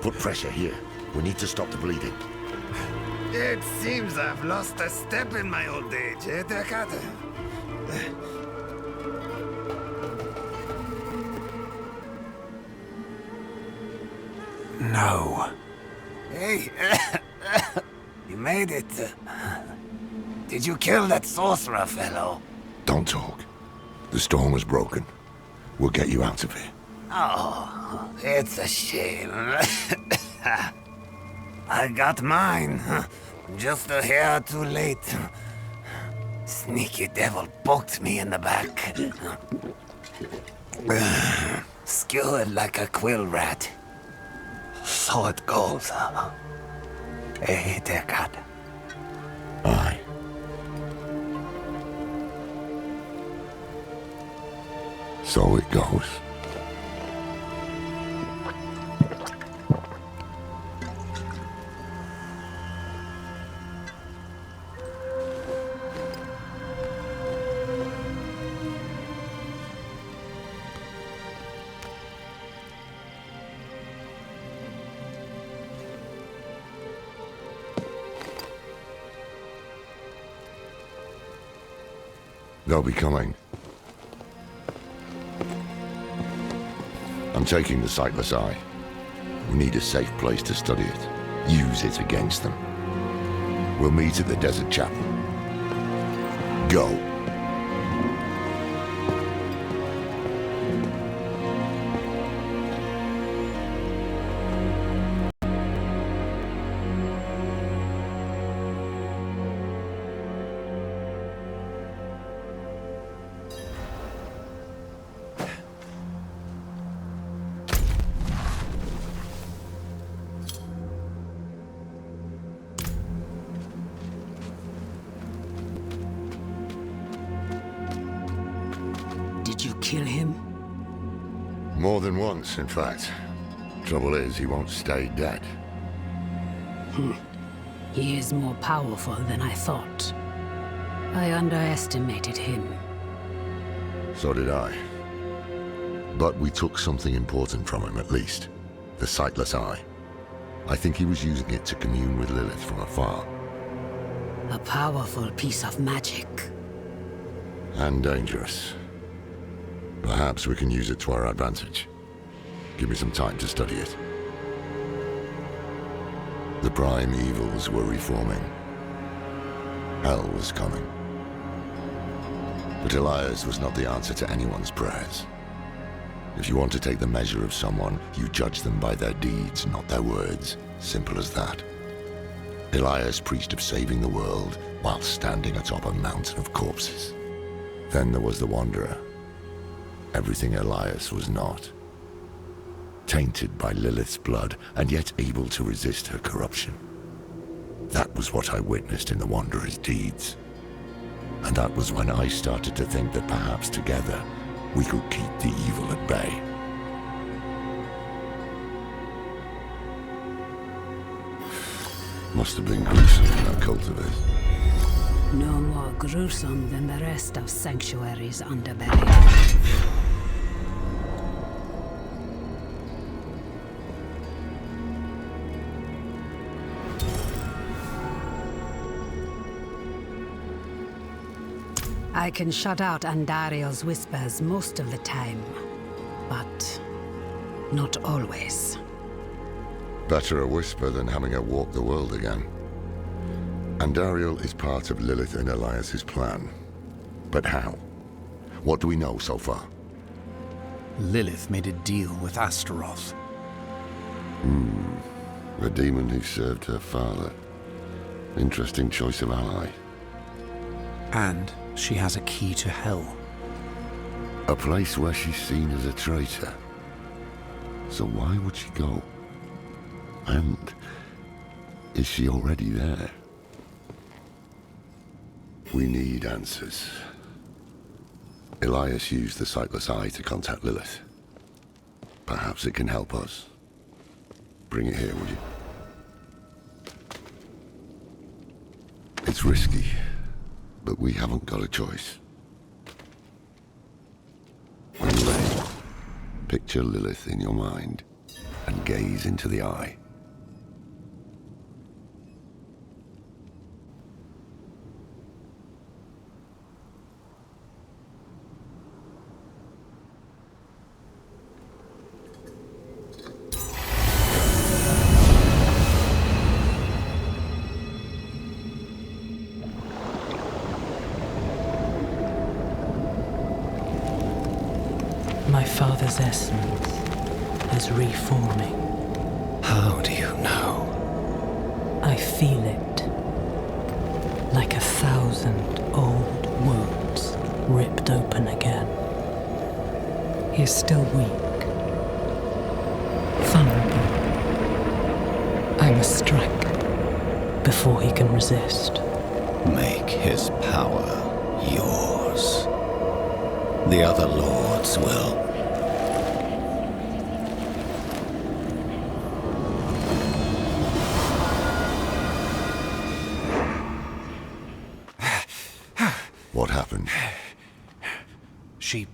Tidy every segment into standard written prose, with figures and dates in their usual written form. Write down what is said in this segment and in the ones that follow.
Put pressure here. We need to stop the bleeding. It seems I've lost a step in my old age, eh, Dekade? No. Hey, you made it. Did you kill that sorcerer fellow? Don't talk. The storm was broken. We'll get you out of here. Oh, it's a shame. I got mine. Just a hair too late. Sneaky devil poked me in the back. Skewered like a quill rat. So it goes. Hey, Dekade. Aye. So it goes. They'll be coming. I'm taking the sightless eye. We need a safe place to study it. Use it against them. We'll meet at the desert chapel. Go. Did you kill him? More than once, in fact. Trouble is, he won't stay dead. He is more powerful than I thought. I underestimated him. So did I. But we took something important from him, at least. The sightless eye. I think he was using it to commune with Lilith from afar. A powerful piece of magic. And dangerous. Perhaps we can use it to our advantage. Give me some time to study it. The prime evils were reforming. Hell was coming. But Elias was not the answer to anyone's prayers. If you want to take the measure of someone, you judge them by their deeds, not their words. Simple as that. Elias preached of saving the world while standing atop a mountain of corpses. Then there was the Wanderer. Everything Elias was not. tainted by Lilith's blood, and yet able to resist her corruption. That was what I witnessed in the Wanderer's deeds. And that was when I started to think that perhaps together we could keep the evil at bay. Must have been gruesome in that cult of his. No more gruesome than the rest of Sanctuary's underbelly. I can shut out Andariel's whispers most of the time, but not always. Better a whisper than having her walk the world again. Andariel is part of Lilith and Elias's plan. But how? What do we know so far? Lilith made a deal with Astaroth. The demon who served her father. Interesting choice of ally. And she has a key to hell. A place where she's seen as a traitor. So why would she go? And is she already there? We need answers. Elias used the Sightless Eye to contact Lilith. Perhaps it can help us. Bring it here, would you? It's risky, but we haven't got a choice. When you're ready, picture Lilith in your mind and gaze into the eye. My father's essence is reforming. How do you know? I feel it. Like 1,000 old wounds ripped open again. He is still weak. Vulnerable. I must strike before he can resist. Make his power yours. The other lords will. What happened? She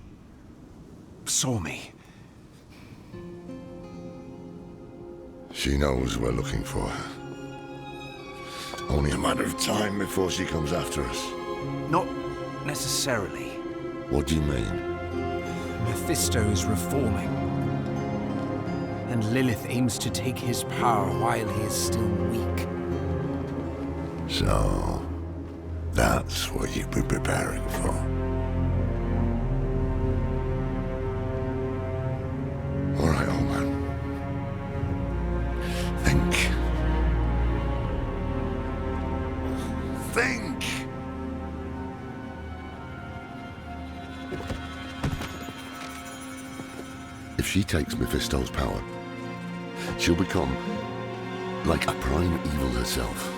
saw me. She knows we're looking for her. Only a matter of time before she comes after us. Not necessarily. What do you mean? Mephisto is reforming. And Lilith aims to take his power while he is still weak. So, that's what you've been preparing for. All right, old man. Think. Think! If she takes Mephisto's power, she'll become like a prime evil herself.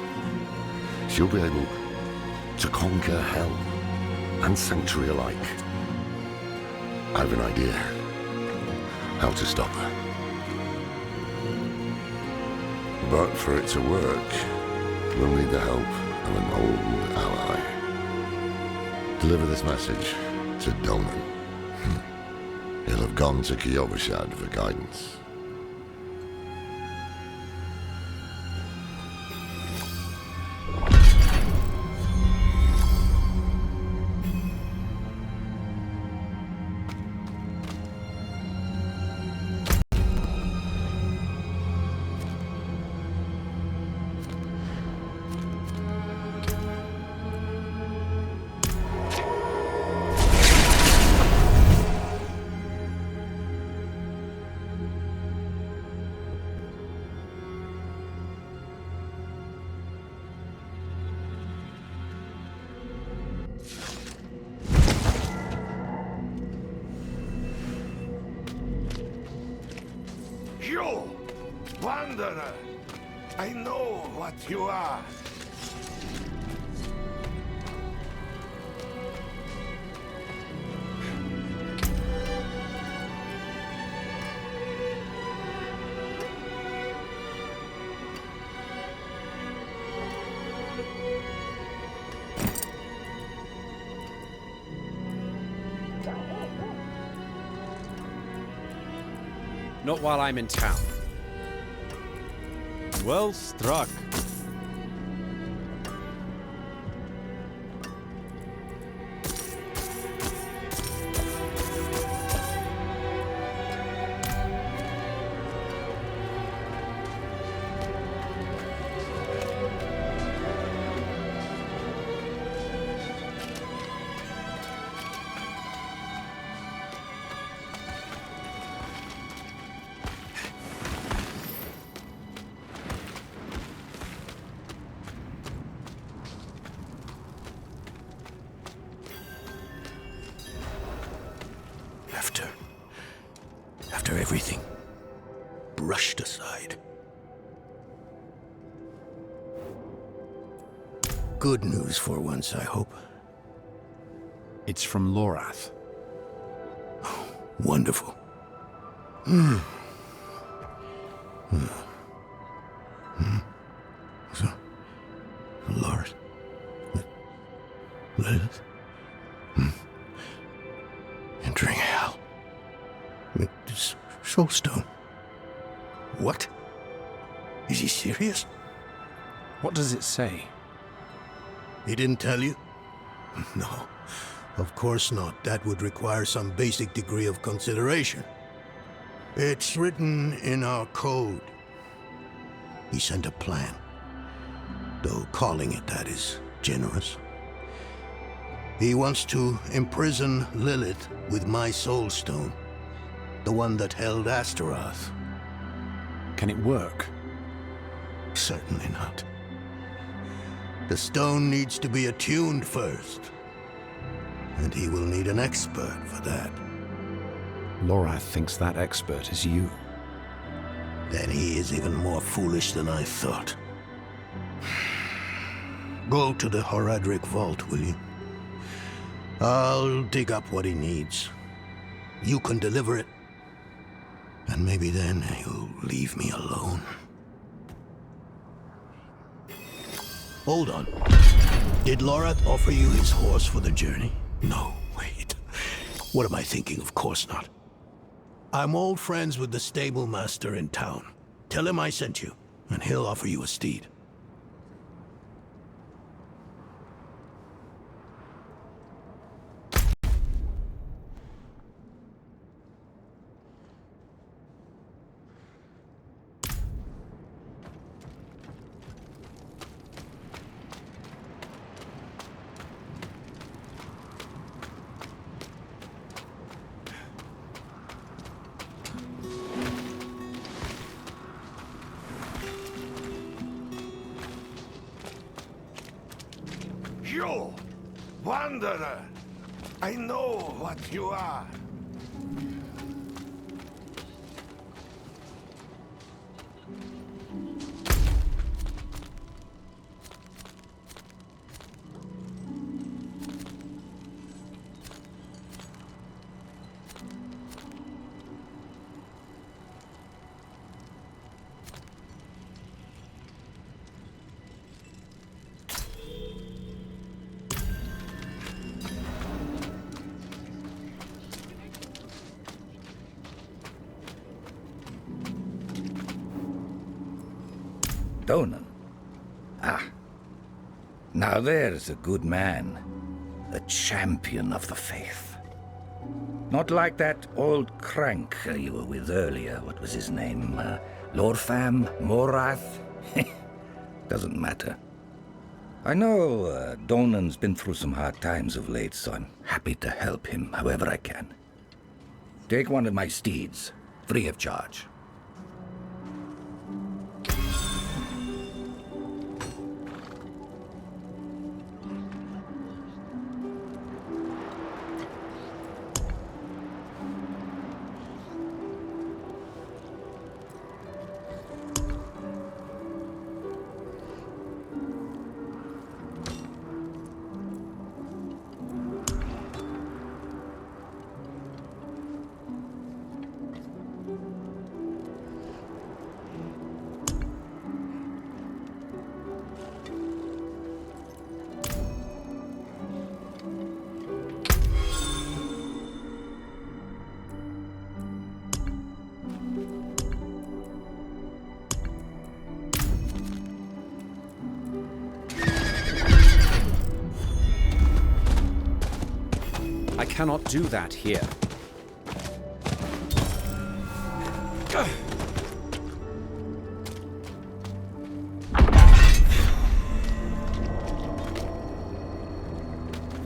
She'll be able to conquer hell and sanctuary alike. I have an idea how to stop her. But for it to work, we'll need the help of an old ally. Deliver this message to Donan. He'll have gone to Kyovashad for guidance. Wanderer, I know what you are. Not while I'm in town. Well struck. After everything brushed aside. Good news for once, I hope. It's from Lorath. Wonderful. So, Lord, Lilith, entering hell. Soulstone. What? Is he serious? What does it say? He didn't tell you? No, of course not. That would require some basic degree of consideration. It's written in our code. He sent a plan, though calling it that is generous. He wants to imprison Lilith with my Soulstone, the one that held Astaroth. Can it work? Certainly not. The stone needs to be attuned first, and he will need an expert for that. Lorath thinks that expert is you. Then he is even more foolish than I thought. Go to the Horadric vault, will you? I'll dig up what he needs. You can deliver it, and maybe then he'll leave me alone. Hold on. Did Lorath offer you his horse for the journey? No, wait. What am I thinking? Of course not. I'm old friends with the stable master in town. Tell him I sent you, and he'll offer you a steed. You, Wanderer, I know what you are. Donan. Ah. Now there's a good man. A champion of the faith. Not like that old crank you were with earlier. What was his name? Lorfam? Morath? Doesn't matter. I know Donan's been through some hard times of late, so I'm happy to help him however I can. Take one of my steeds, free of charge. cannot do that here.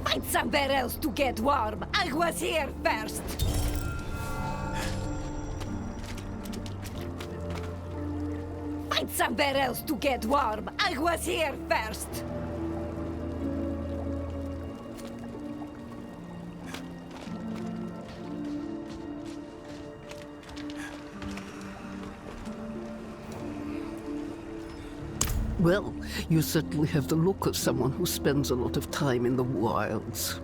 Find somewhere else to get warm. I was here first. Find somewhere else to get warm. I was here first. Well, you certainly have the look of someone who spends a lot of time in the wilds.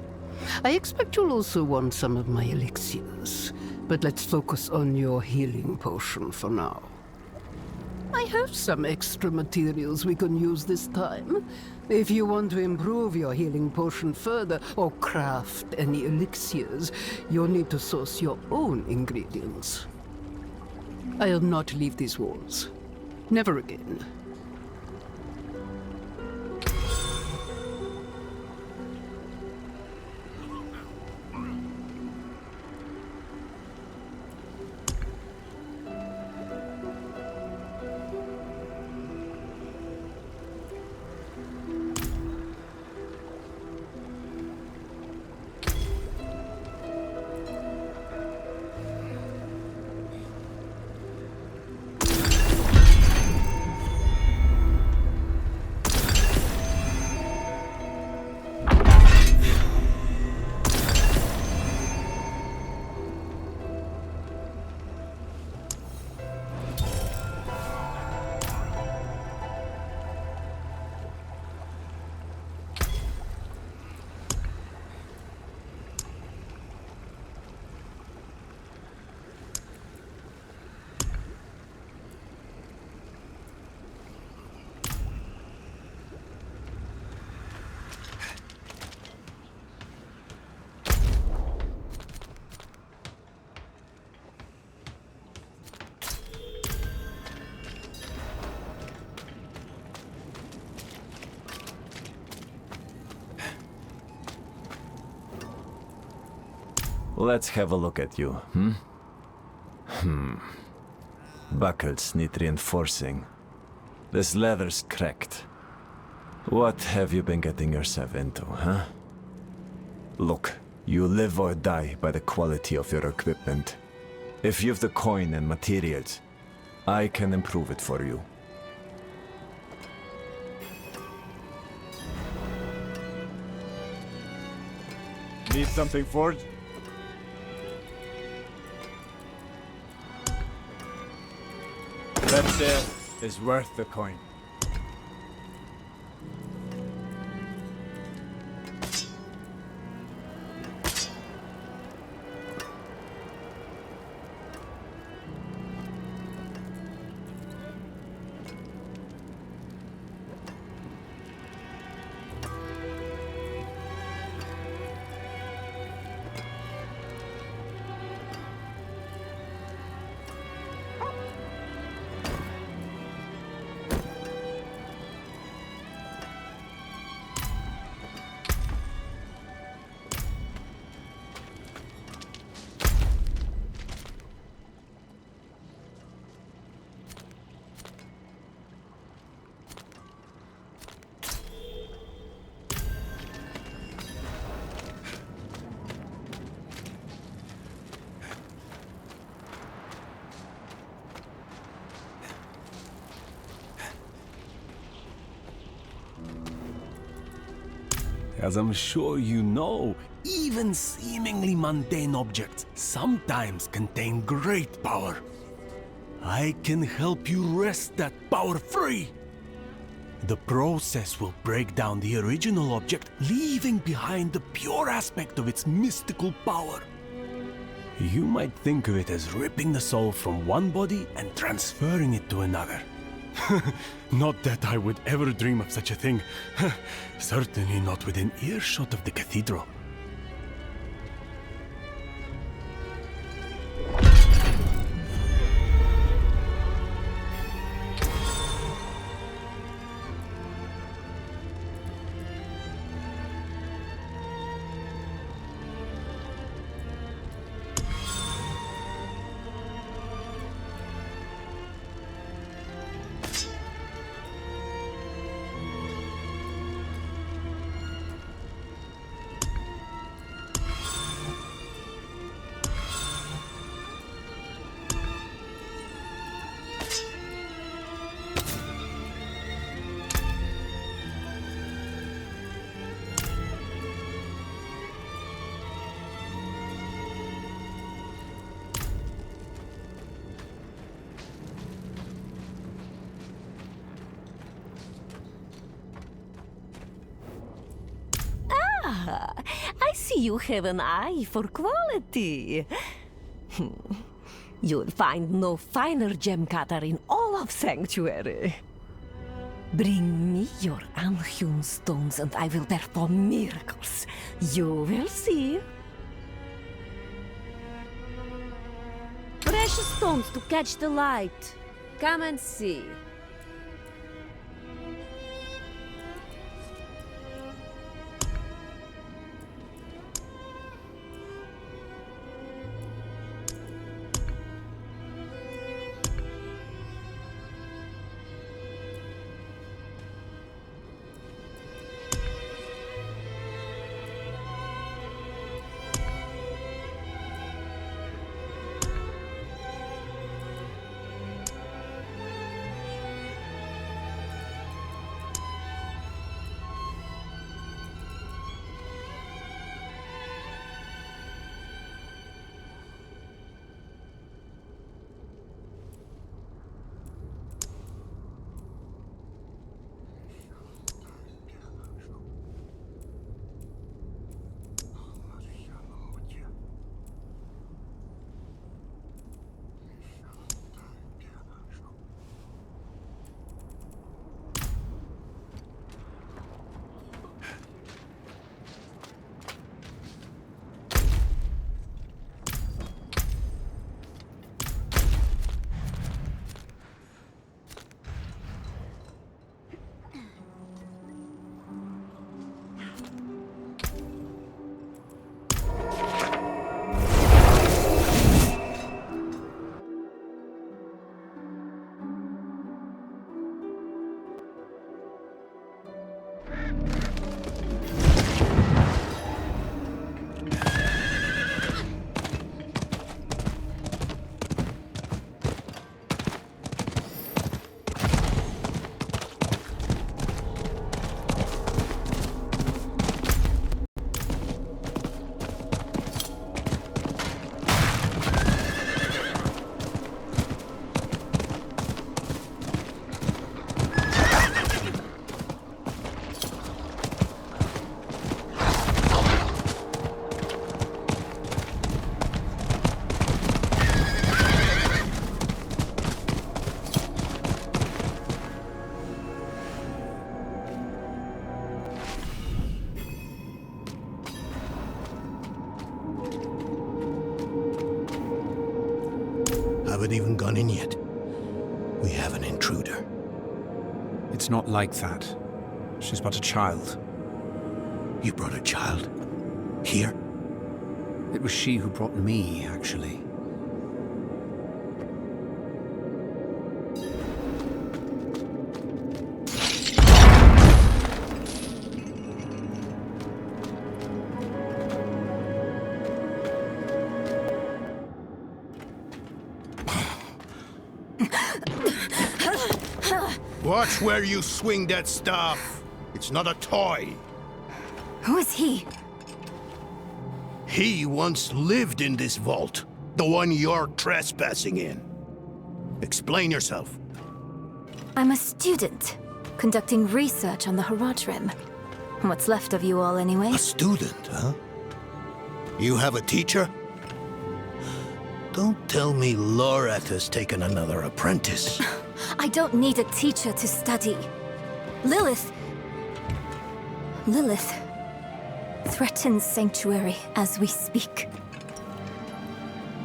I expect you'll also want some of my elixirs, but let's focus on your healing potion for now. I have some extra materials we can use this time. If you want to improve your healing potion further, or craft any elixirs, you'll need to source your own ingredients. I'll not leave these walls. Never again. Let's have a look at you, Buckles need reinforcing. This leather's cracked. What have you been getting yourself into, huh? Look, you live or die by the quality of your equipment. If you've the coin and materials, I can improve it for you. Need something forged? That there is worth the coin. As I'm sure you know, even seemingly mundane objects sometimes contain great power. I can help you wrest that power free. The process will break down the original object, leaving behind the pure aspect of its mystical power. You might think of it as ripping the soul from one body and transferring it to another. Not that I would ever dream of such a thing. Certainly not within earshot of the cathedral. I see you have an eye for quality. You'll find no finer gem cutter in all of Sanctuary. Bring me your unhewn stones and I will perform miracles. You will see. Precious stones to catch the light. Come and see. Haven't even gone in yet. We have an intruder. It's not like that. She's but a child. You brought a child? Here? It was she who brought me, actually. Watch where you swing that staff. It's not a toy. Who is he? He once lived in this vault. The one you're trespassing in. Explain yourself. I'm a student, conducting research on the Haradrim. What's left of you all, anyway? A student, huh? You have a teacher? Don't tell me Lorath has taken another apprentice. I don't need a teacher to study. Lilith threatens Sanctuary as we speak.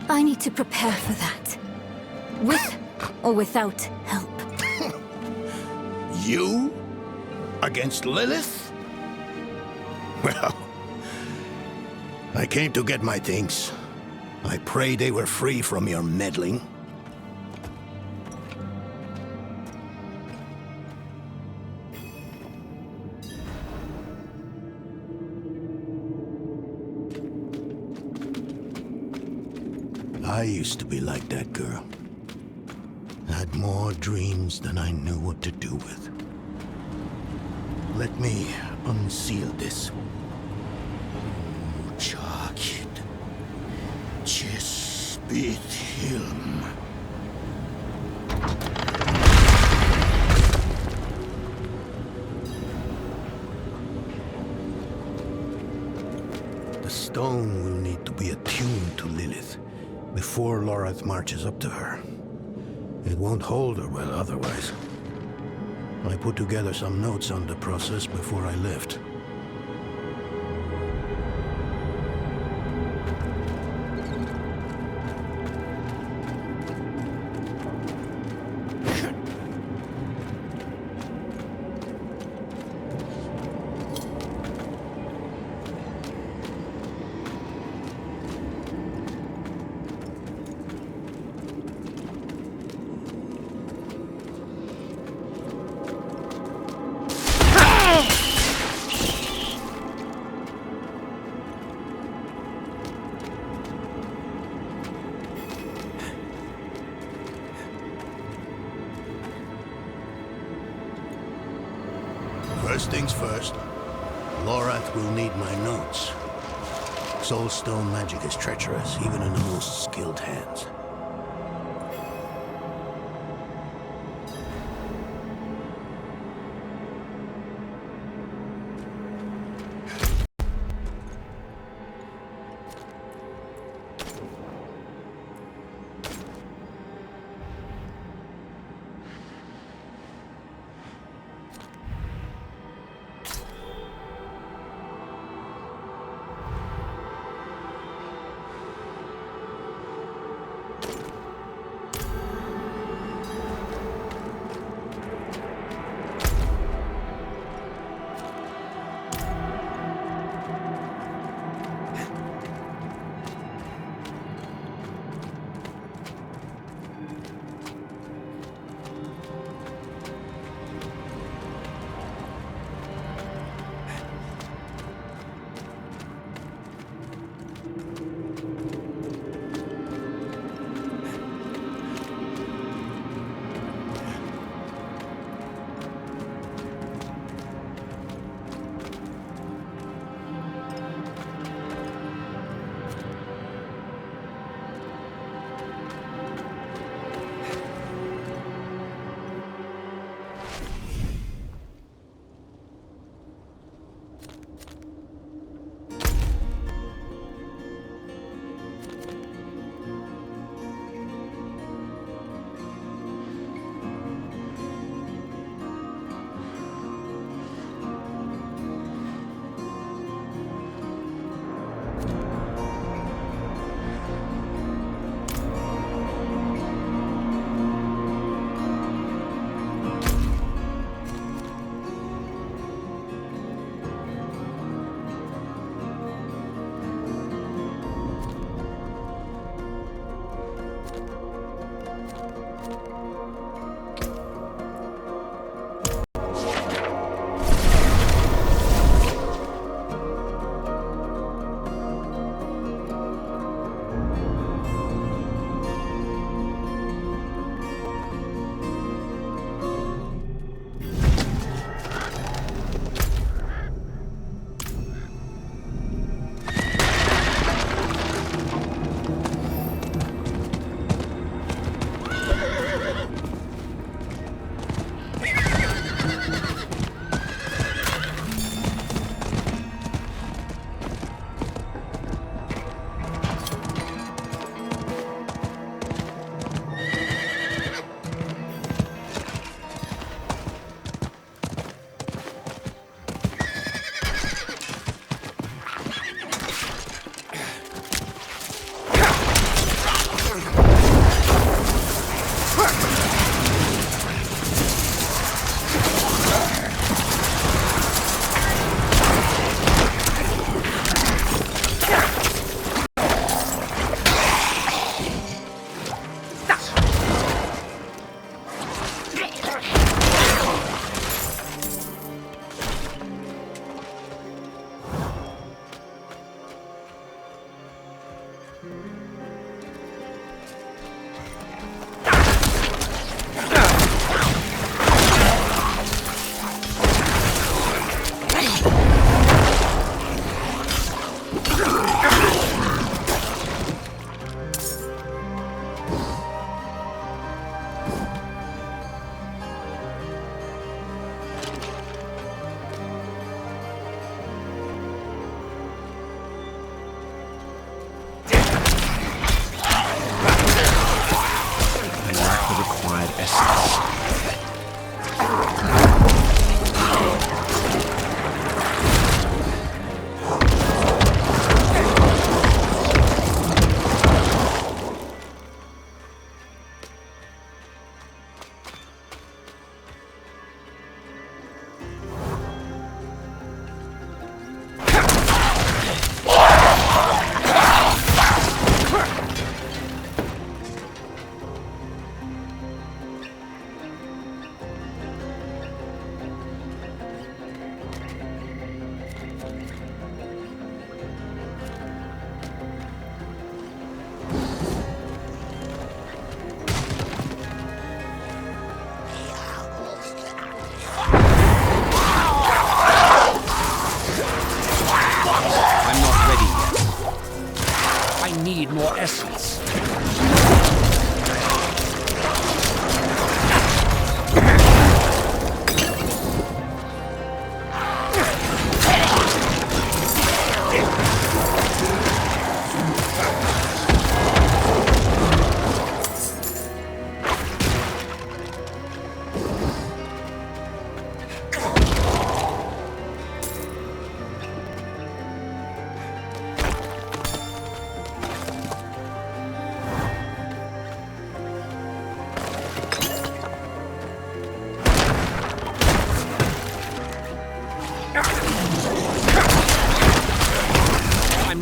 I need to prepare for that. With or without help. You? Against Lilith? Well, I came to get my things. I pray they were free from your meddling. I used to be like that girl. Had more dreams than I knew what to do with. Let me unseal this. Chakid. Chespit Hilm. stone will need to be attuned to Lilith before Lorath marches up to her. It won't hold her well otherwise. I put together some notes on the process before I left. First things first, Lorath will need my notes. Soulstone magic is treacherous, even in the most skilled hands.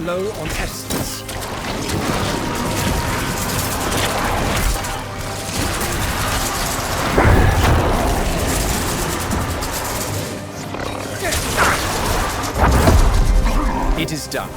I'm low on essence. It is done.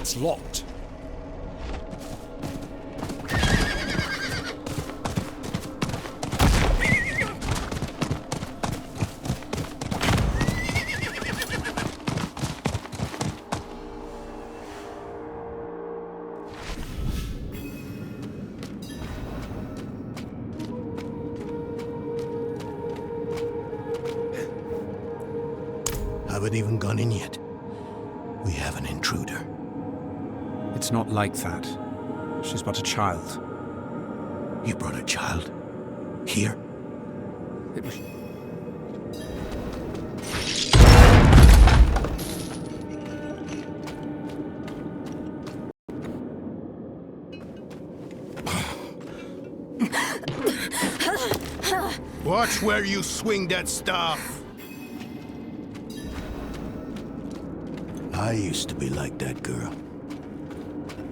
It's locked. Haven't even gone in yet. We have an intruder. It's not like that. She's but a child. You brought a child? Here? It was... Watch where you swing that staff! I used to be like that girl.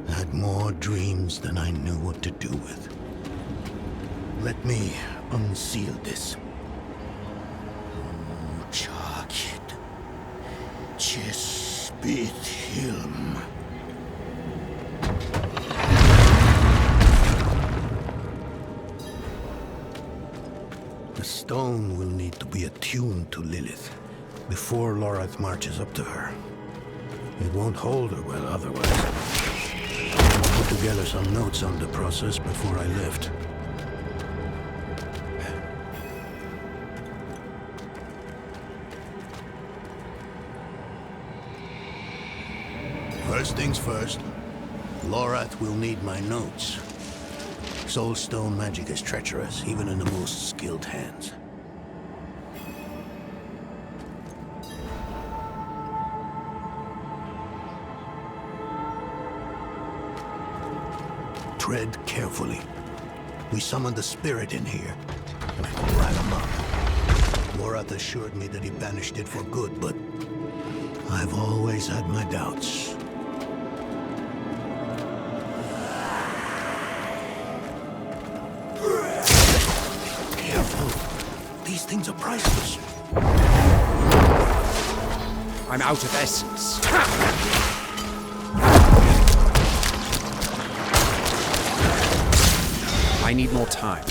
Had more dreams than I knew what to do with. Let me unseal this. Chakit. Chespit Hilm. The stone will need to be attuned to Lilith before Lorath marches up to her. It won't hold her well otherwise. I put together some notes on the process before I left. First things first, Lorath will need my notes. Soulstone magic is treacherous, even in the most skilled hands. Tread carefully. We summoned the spirit in here. We'll rat him up. Lorath assured me that he banished it for good, but I've always had my doubts. Careful. These things are priceless. I'm out of essence. I need more time.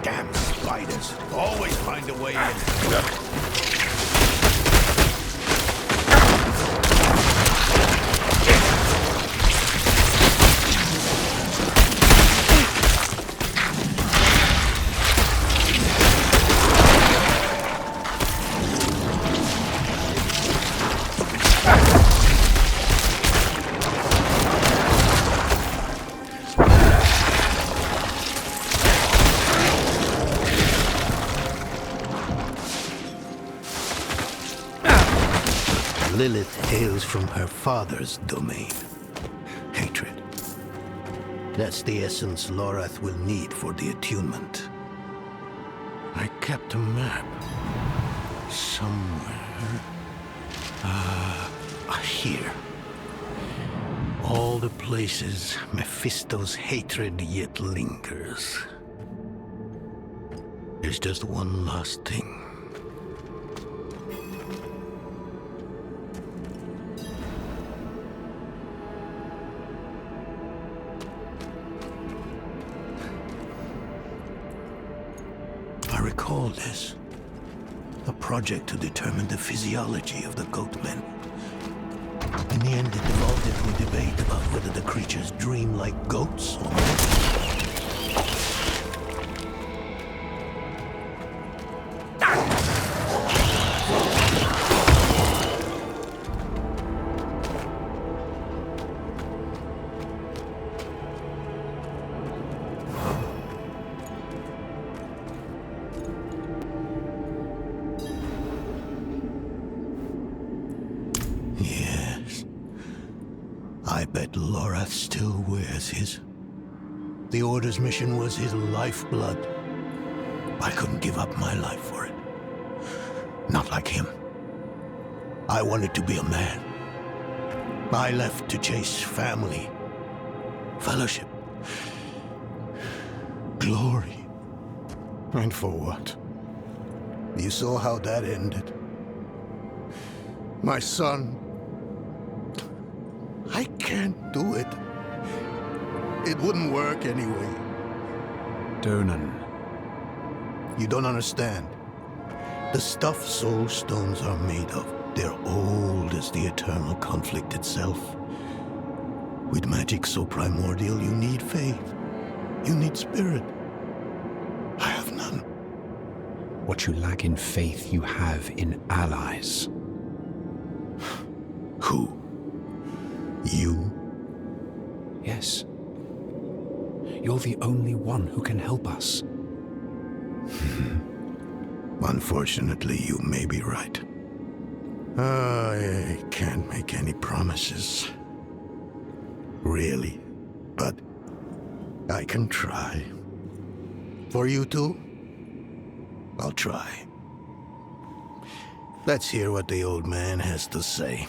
Damn spiders. Always find a way in. Lilith hails from her father's domain. Hatred. That's the essence Lorath will need for the attunement. I kept a map. Somewhere. Here. All the places Mephisto's hatred yet lingers. There's just one last thing. I recall this. A project to determine the physiology of the goatmen. In the end, it devolved into a debate about whether the creatures dream like goats or not. I bet Lorath still wears his. The Order's mission was his lifeblood. I couldn't give up my life for it. Not like him. I wanted to be a man. I left to chase family, fellowship, glory. And for what? You saw how that ended. My son. I can't do it. It wouldn't work anyway. Donan. You don't understand. The stuff soul stones are made of, they're old as the eternal conflict itself. With magic so primordial, you need faith. You need spirit. I have none. What you lack in faith, you have in allies. Who? You? Yes. You're the only one who can help us. Unfortunately, you may be right. I can't make any promises. Really. But I can try. For you two, I'll try. Let's hear what the old man has to say.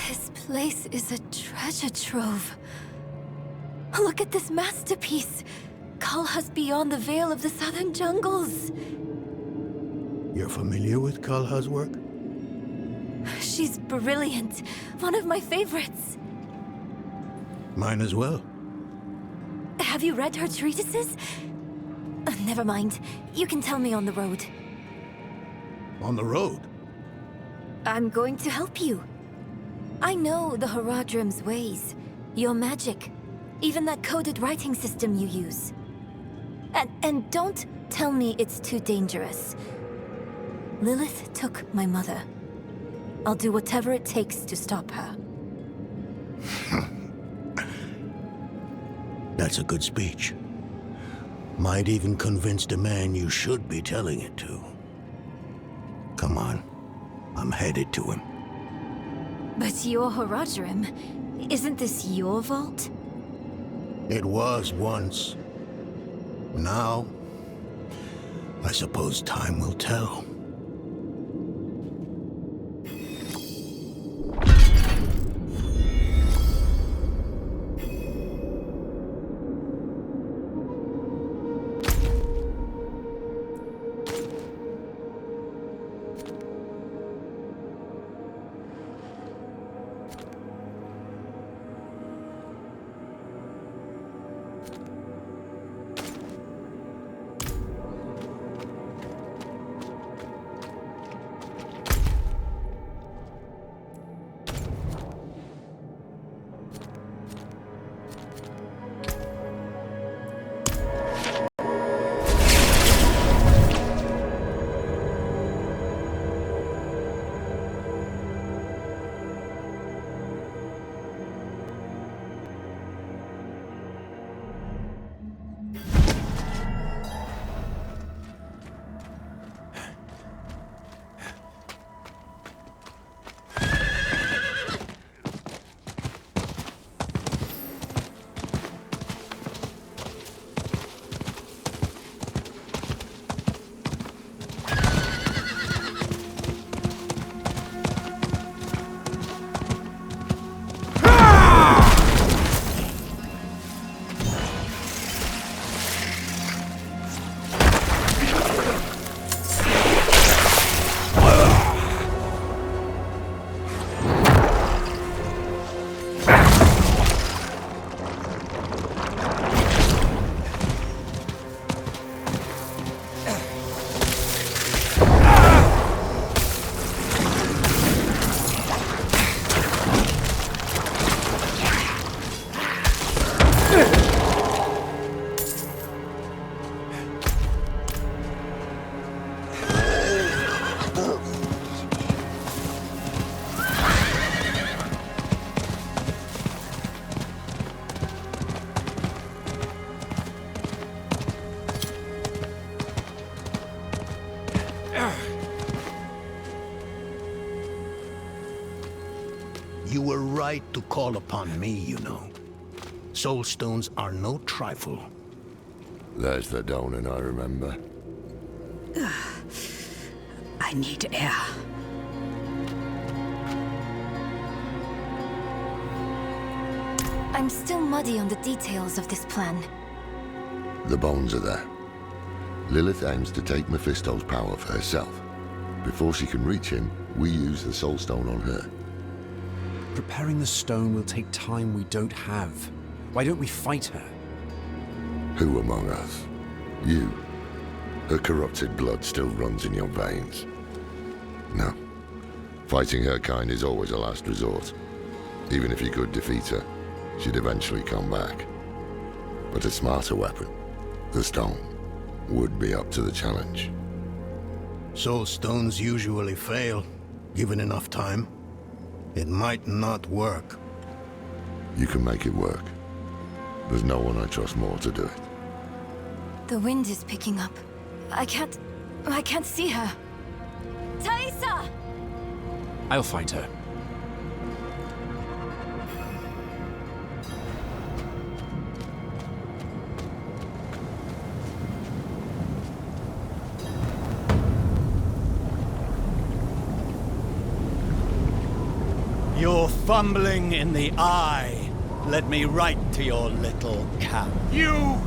This place is a treasure trove. Look at this masterpiece. Kalha's beyond the veil of the southern jungles. You're familiar with Kalha's work? She's brilliant. One of my favorites. Mine as well. Have you read her treatises? Never mind. You can tell me on the road. On the road? I'm going to help you. I know the Haradrim's ways, your magic, even that coded writing system you use. And don't tell me it's too dangerous. Lilith took my mother. I'll do whatever it takes to stop her. That's a good speech. Might even convince the man you should be telling it to. Come on, I'm headed to him. But your Haradrim, isn't this your vault? It was once. Now, I suppose time will tell. You were right to call upon me, you know. Soul stones are no trifle. There's the donut I remember. I need air. I'm still muddy on the details of this plan. The bones are there. Lilith aims to take Mephisto's power for herself. Before she can reach him, we use the Soul Stone on her. Preparing the stone will take time we don't have. Why don't we fight her? Who among us? You. Her corrupted blood still runs in your veins. No. Fighting her kind is always a last resort. Even if you could defeat her, she'd eventually come back. But a smarter weapon, the stone, would be up to the challenge. Soul stones usually fail, given enough time. It might not work. You can make it work. There's no one I trust more to do it. The wind is picking up. I can't see her. Thaisa! I'll find her. Your fumbling in the eye led me right to your little camp. You!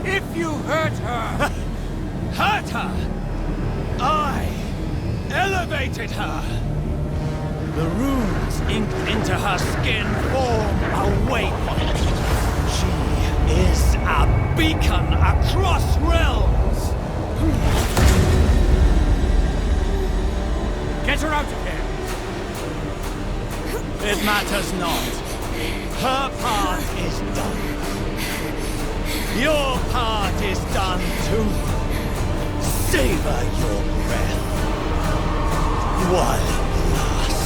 If you hurt her! Hurt her! I elevated her! The runes inked into her skin form a waypoint. She is a beacon across realms! Get her out of here! It matters not. Her part is done. Your part is done too. Savor your breath while it lasts.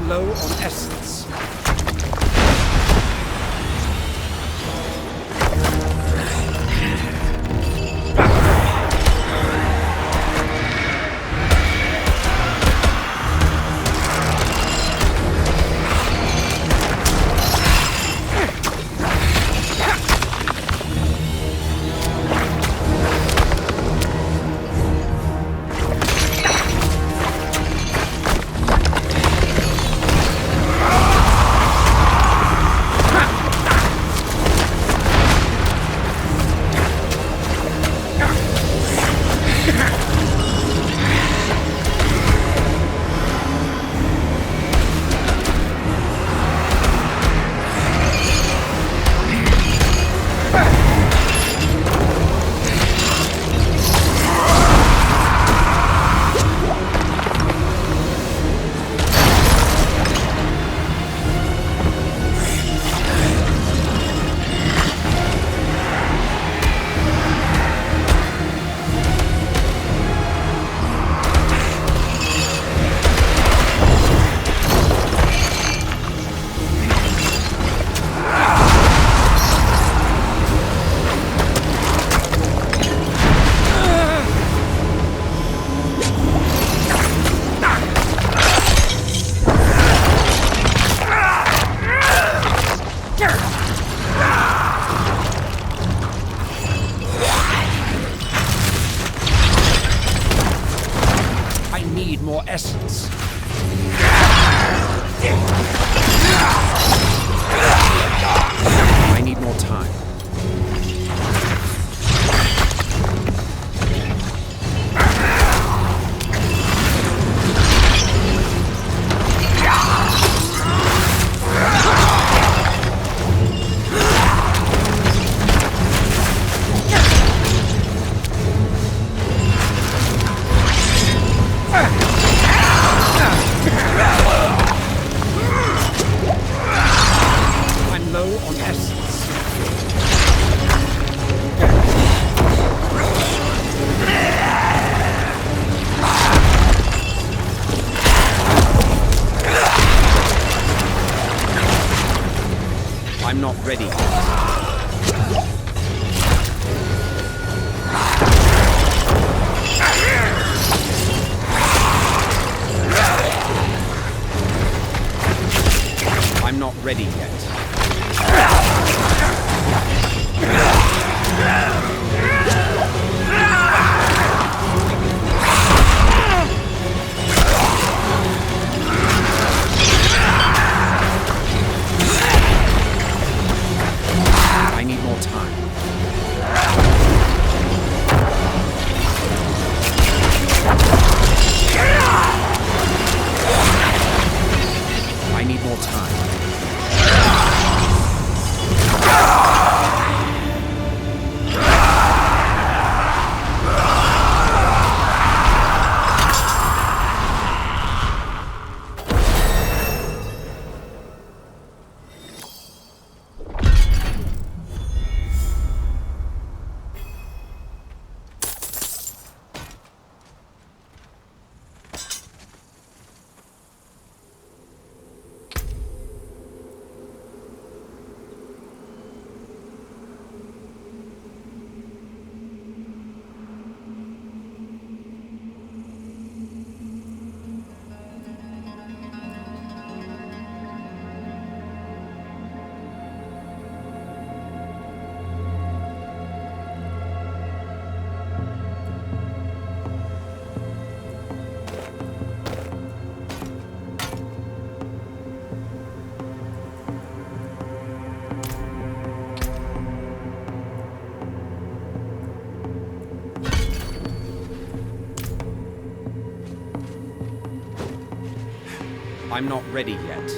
Low on essence. More essence. I need more time. I'm low on essence. I'm not ready. I'm not ready yet. I need more time. I need more time. I'm not ready yet.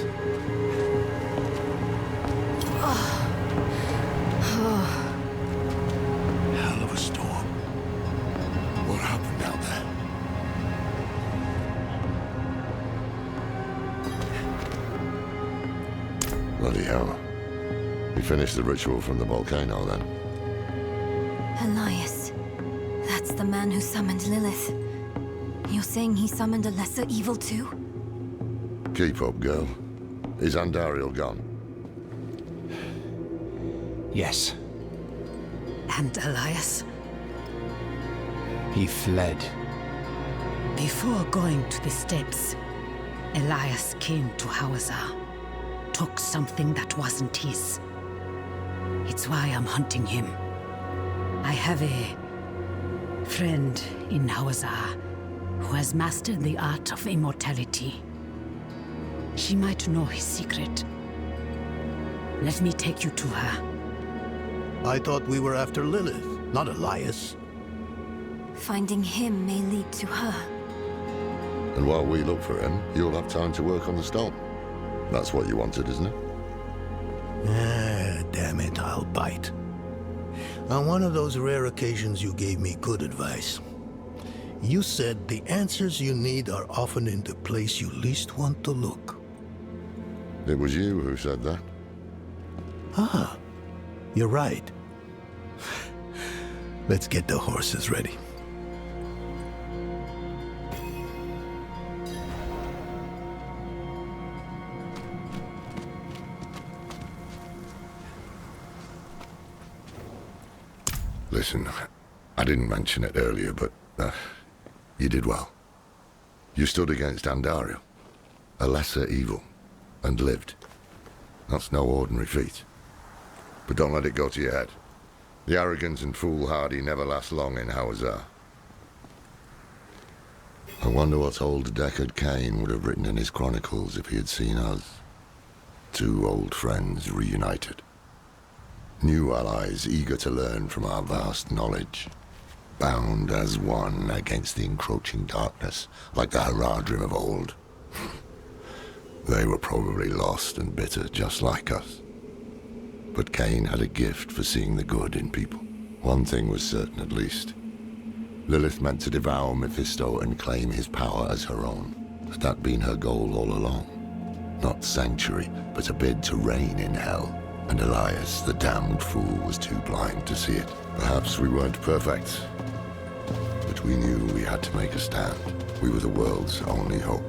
Hell of a storm. What happened out there? Bloody hell. We finished the ritual from the volcano then. Elias. That's the man who summoned Lilith. You're saying he summoned a lesser evil too? Keep up, girl. Is Andariel gone? Yes. And Elias? He fled. Before going to the steps, Elias came to Hawazar. Took something that wasn't his. It's why I'm hunting him. I have a friend in Hawazar who has mastered the art of immortality. She might know his secret. Let me take you to her. I thought we were after Lilith, not Elias. Finding him may lead to her. And while we look for him, you'll have time to work on the stone. That's what you wanted, isn't it? Ah, damn it, I'll bite. On one of those rare occasions you gave me good advice. You said the answers you need are often in the place you least want to look. It was you who said that. Ah, you're right. Let's get the horses ready. Listen, I didn't mention it earlier, but you did well. You stood against Andariel, a lesser evil, and lived. That's no ordinary feat. But don't let it go to your head. The arrogance and foolhardy never last long in Hawazar. I wonder what old Deckard Cain would have written in his chronicles if he had seen us. Two old friends reunited. New allies eager to learn from our vast knowledge. Bound as one against the encroaching darkness, like the Haradrim of old. They were probably lost and bitter, just like us. But Cain had a gift for seeing the good in people. One thing was certain, at least. Lilith meant to devour Mephisto and claim his power as her own. Had that been her goal all along? Not sanctuary, but a bid to reign in hell. And Elias, the damned fool, was too blind to see it. Perhaps we weren't perfect, but we knew we had to make a stand. We were the world's only hope.